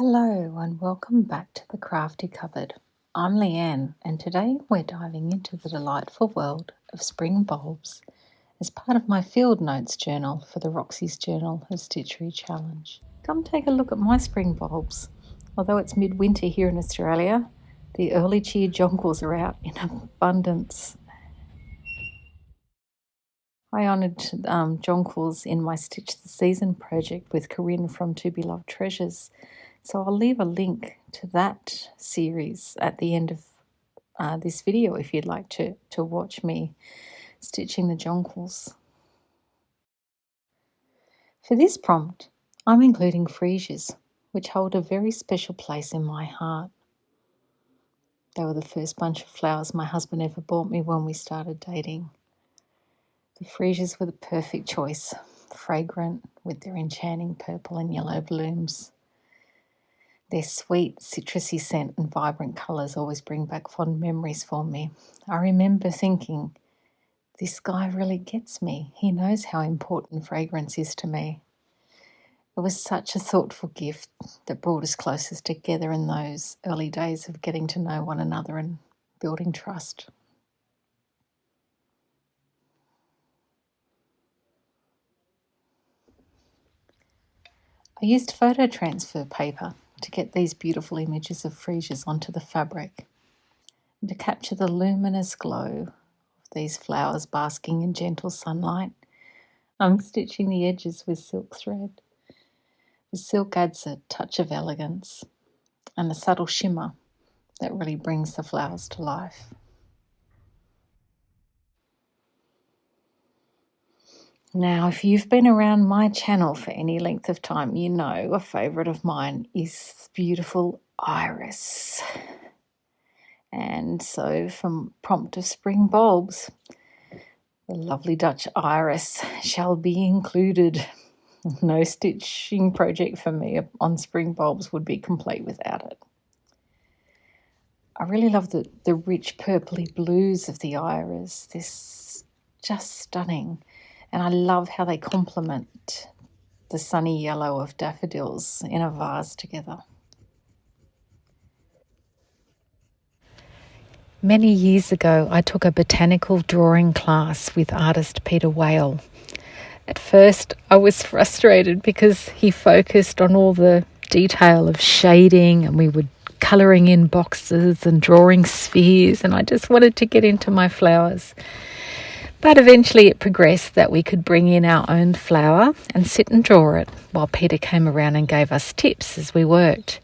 Hello and welcome back to the Crafty Cupboard. I'm Leanne and today we're diving into the delightful world of spring bulbs as part of my field notes journal for the Roxy's Journal of Stitchery Challenge. Come take a look at my spring bulbs. Although it's midwinter here in Australia, the early cheer jonquils are out in abundance. I honoured jonquils in my Stitch the Season project with Corinne from To Be Loved Treasures. So I'll leave a link to that series at the end of this video if you'd like to watch me stitching the jonquils. For this prompt, I'm including freesias, which hold a very special place in my heart. They were the first bunch of flowers my husband ever bought me when we started dating. The freesias were the perfect choice, fragrant with their enchanting purple and yellow blooms. Their sweet, citrusy scent and vibrant colours always bring back fond memories for me. I remember thinking, this guy really gets me. He knows how important fragrance is to me. It was such a thoughtful gift that brought us closest together in those early days of getting to know one another and building trust. I used photo transfer paper to get these beautiful images of freesias onto the fabric and to capture the luminous glow of these flowers basking in gentle sunlight. I'm stitching the edges with silk thread. The silk adds a touch of elegance and a subtle shimmer that really brings the flowers to life. Now, if you've been around my channel for any length of time, you know a favourite of mine is beautiful iris. And so from prompt of spring bulbs, the lovely Dutch iris shall be included. No stitching project for me on spring bulbs would be complete without it. I really love the rich purpley blues of the iris. This just stunning. And I love how they complement the sunny yellow of daffodils in a vase together. Many years ago, I took a botanical drawing class with artist Peter Whale. At first, I was frustrated because he focused on all the detail of shading and we were colouring in boxes and drawing spheres, and I just wanted to get into my flowers. But eventually it progressed that we could bring in our own flower and sit and draw it while Peter came around and gave us tips as we worked.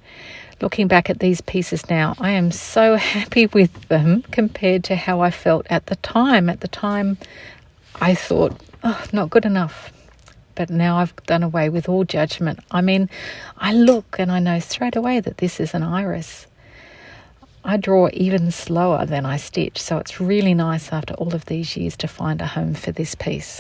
Looking back at these pieces now, I am so happy with them compared to how I felt at the time. At the time, I thought, not good enough. But now I've done away with all judgment. I mean, I look and I know straight away that this is an iris. I draw even slower than I stitch, so it's really nice after all of these years to find a home for this piece.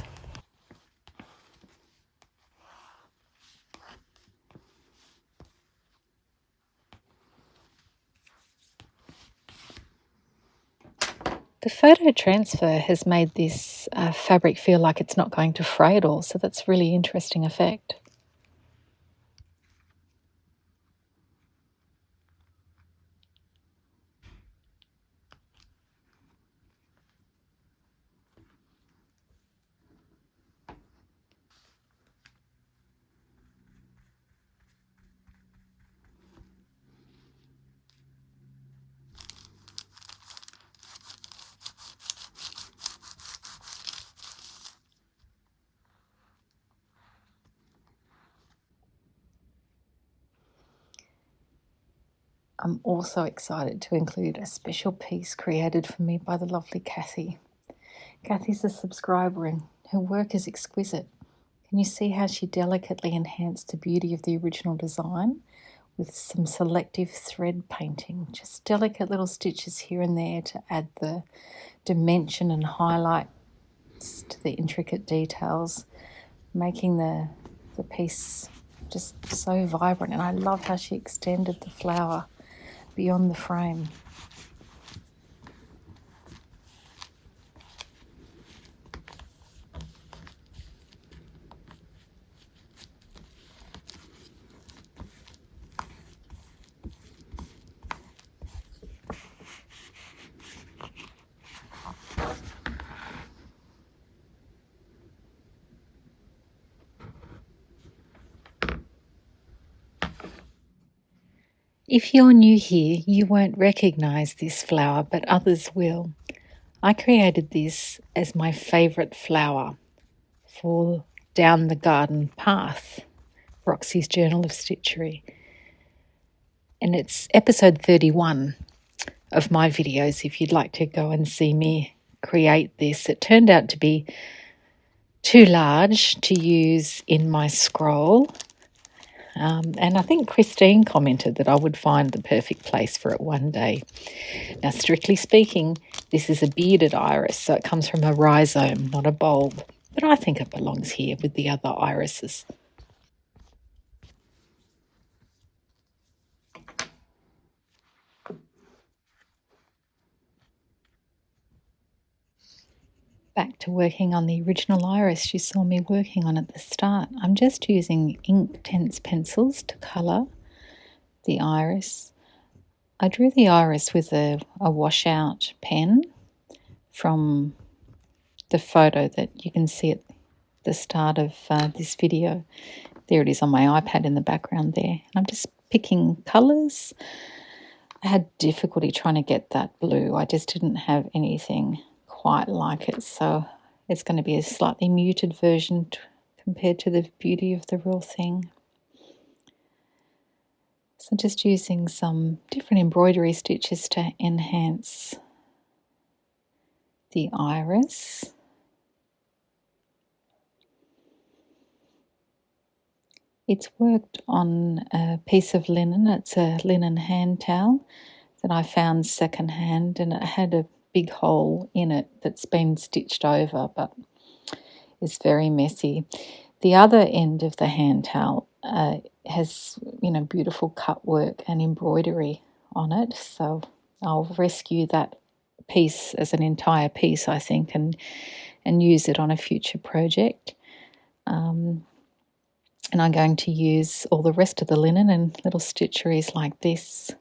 The photo transfer has made this fabric feel like it's not going to fray at all, so that's really interesting effect. I'm also excited to include a special piece created for me by the lovely Kathy. Kathy's a subscriber and her work is exquisite. Can you see how she delicately enhanced the beauty of the original design with some selective thread painting? Just delicate little stitches here and there to add the dimension and highlights to the intricate details, making the piece just so vibrant. And I love how she extended the flower beyond the frame. If you're new here, you won't recognize this flower, but others will. I created this as my favourite flower for down the garden path, Roxy's Journal of Stitchery. And it's episode 31 of my videos if you'd like to go and see me create this. It turned out to be too large to use in my scroll. And I think Christine commented that I would find the perfect place for it one day. Now, strictly speaking, this is a bearded iris, so it comes from a rhizome, not a bulb. But I think it belongs here with the other irises. Back to working on the original iris you saw me working on at the start. I'm just using Inktense pencils to colour the iris. I drew the iris with a washout pen from the photo that you can see at the start of this video. There it is on my iPad in the background there. I'm just picking colours. I had difficulty trying to get that blue. I just didn't have anything quite like it, so it's going to be a slightly muted version compared to the beauty of the real thing. So just using some different embroidery stitches to enhance the iris. It's worked on a piece of linen. It's a linen hand towel that I found secondhand, and it had a big hole in it that's been stitched over, but it's very messy. The other end of the hand towel has, beautiful cut work and embroidery on it, so I'll rescue that piece as an entire piece, I think, and use it on a future project. And I'm going to use all the rest of the linen and little stitcheries like this.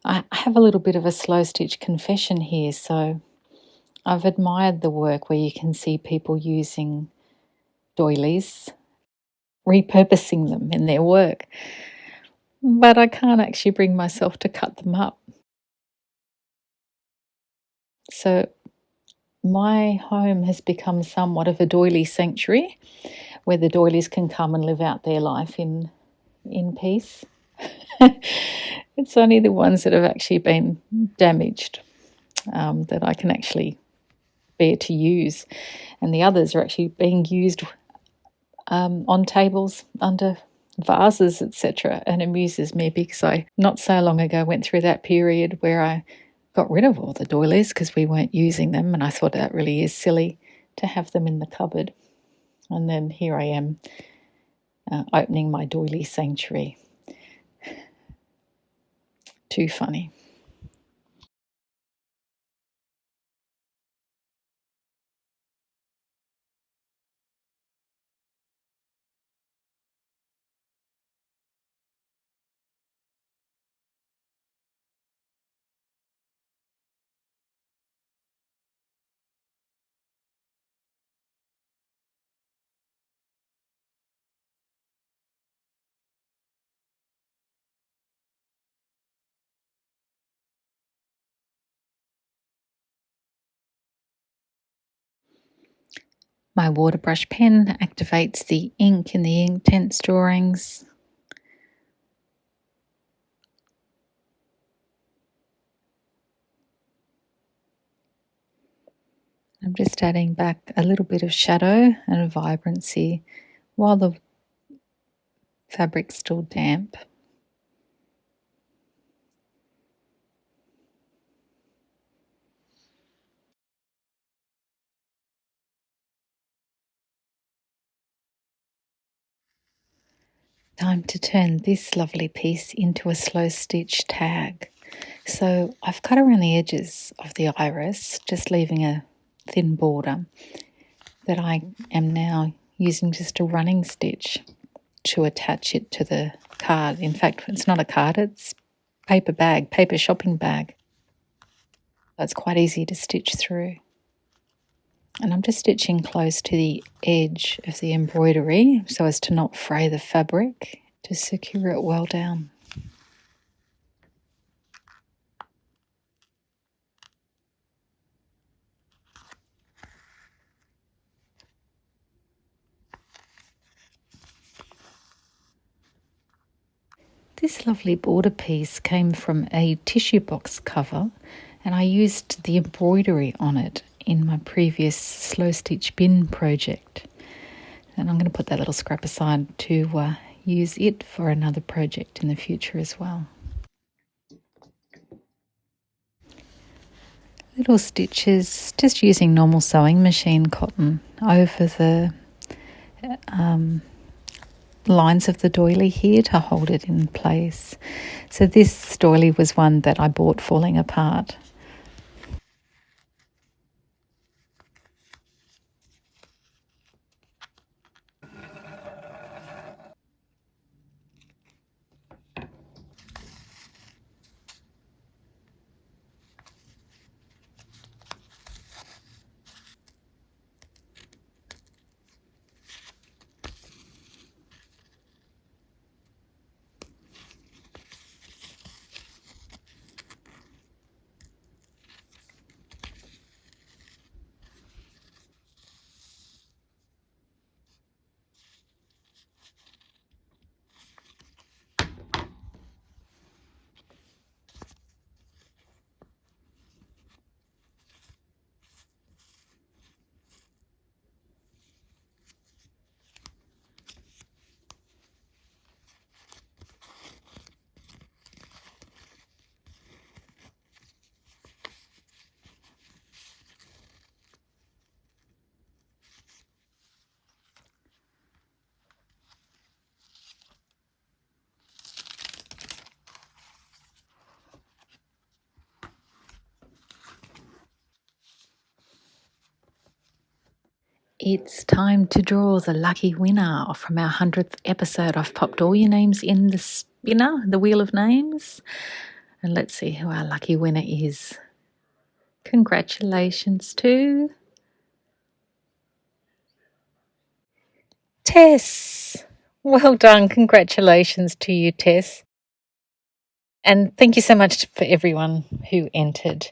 I have a little bit of a slow stitch confession here. So I've admired the work where you can see people using doilies, repurposing them in their work, but I can't actually bring myself to cut them up. So my home has become somewhat of a doily sanctuary where the doilies can come and live out their life in peace. It's only the ones that have actually been damaged that I can actually bear to use, and the others are actually being used on tables, under vases, etc. And amuses me because I, not so long ago, went through that period where I got rid of all the doilies because we weren't using them, and I thought that really is silly to have them in the cupboard. And then here I am opening my doily sanctuary. Too funny. My water brush pen activates the ink in the Inktense drawings. I'm just adding back a little bit of shadow and vibrancy while the fabric's still damp. Time to turn this lovely piece into a slow stitch tag. So I've cut around the edges of the iris, just leaving a thin border that I am now using just a running stitch to attach it to the card. In fact, it's not a card, it's paper shopping bag. It's quite easy to stitch through. And I'm just stitching close to the edge of the embroidery so as to not fray the fabric, to secure it well down. This lovely border piece came from a tissue box cover, and I used the embroidery on it in my previous slow stitch bin project. And I'm going to put that little scrap aside to use it for another project in the future as well. Little stitches, just using normal sewing machine cotton over the lines of the doily here to hold it in place. So this doily was one that I bought falling apart. It's time to draw the lucky winner from our 100th episode. I've popped all your names in the spinner, the wheel of names, and let's see who our lucky winner is. Congratulations to Tess. Well done. Congratulations to you, Tess. And thank you so much for everyone who entered.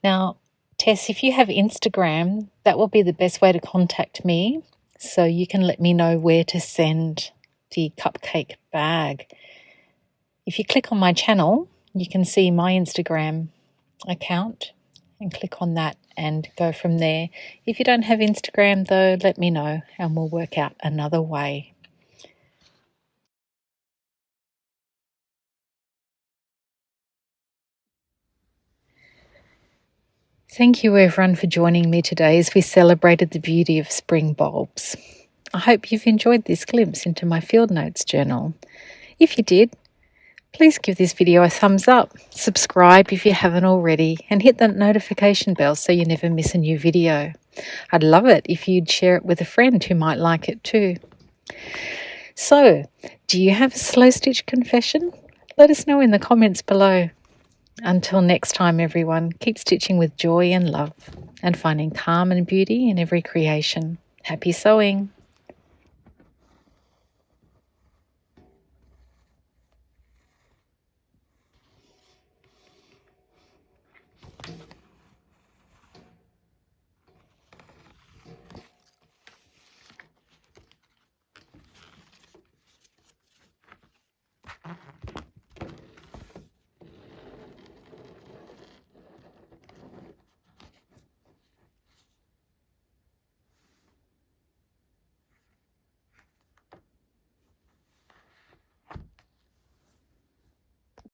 Now, Tess, if you have Instagram, that will be the best way to contact me, so you can let me know where to send the cupcake bag. If you click on my channel, you can see my Instagram account and click on that and go from there. If you don't have Instagram though, let me know and we'll work out another way. Thank you everyone for joining me today as we celebrated the beauty of spring bulbs. I hope you've enjoyed this glimpse into my field notes journal. If you did, please give this video a thumbs up, subscribe if you haven't already, and hit that notification bell so you never miss a new video. I'd love it if you'd share it with a friend who might like it too. So, do you have a slow stitch confession? Let us know in the comments below. Until next time, everyone, keep stitching with joy and love and finding calm and beauty in every creation. Happy sewing!